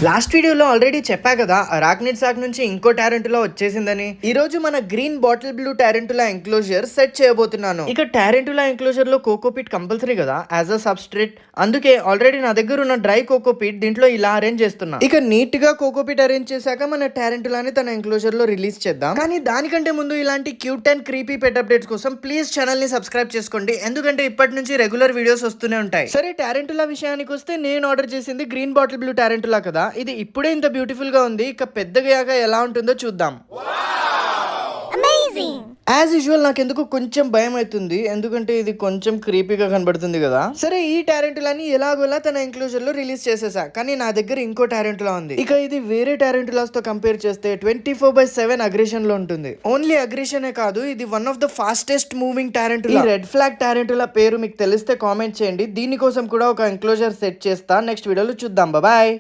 Last వీడియోలో already చెప్పా కదా అరాక్నిడ్ సాక్ నుంచి ఇంకో టారెంటులా వచ్చేసిందని. ఈ రోజు మన green bottle blue tarantula enclosure set చేయబోతున్నాను. ఇక టారెంటులా ఎంక్లోజర్ లో కోకోపీట్ కంపల్సరీ కదా యాజ్ అ సబ్స్ట్రేట్. అందుకే ఆల్రెడీ నా దగ్గర ఉన్న డ్రై కోకోపీట్ దీంట్లో ఇలా అరేంజ్ చేస్తున్నా. ఇక నీట్ గా కోకోపీట్ అరేంజ్ చేశాక మన టారెంటులాని తన ఎంక్లోజర్ లో రిలీజ్ చేద్దాం. కానీ దానికంటే ముందు ఇలాంటి cute and creepy pet updates కోసం ప్లీజ్ ఛానల్ ని సబ్స్క్రైబ్ చేసుకోండి, ఎందుకంటే ఇప్పటి నుంచి రెగ్యులర్ వీడియోస్ వస్తూనే ఉంటాయి. సరే, టారెంటులా విషయానికి వస్తే నేను ఆర్డర్ చేసింది గ్రీన్ బాటిల్ బ్లూ టారెంటులా కదా. ఇది ఇప్పుడే ఇంత బ్యూటిఫుల్ గా ఉంది, ఇక పెద్దగా ఎలా ఉంటుందో చూద్దాం. యాజ్ యూజువల్ నాకెందుకు కొంచెం భయం అవుతుంది, ఎందుకంటే ఇది కొంచెం క్రీపీగా కనబడుతుంది కదా. సరే, ఈ టారెంటులాని ఎలాగోలా తన ఎంక్లోజర్ లో రిలీజ్ చేసేసా. కానీ నా దగ్గర ఇంకో టారెంటులా ఉంది. ఇక ఇది వేరే టారెంటులాస్ తో కంపేర్ చేస్తే 24/7 అగ్రెషన్ లో ఉంటుంది. ఓన్లీ అగ్రెషనే కాదు, ఇది one of the fastest moving tarantula. Red flag tarantula పేరు మీకు తెలిస్తే కామెంట్ చేయండి, దీనికోసం కూడా ఒక ఎంక్లోజర్ సెట్ చేస్తా. నెక్స్ట్ వీడియోలో చూద్దాం. బాయ్.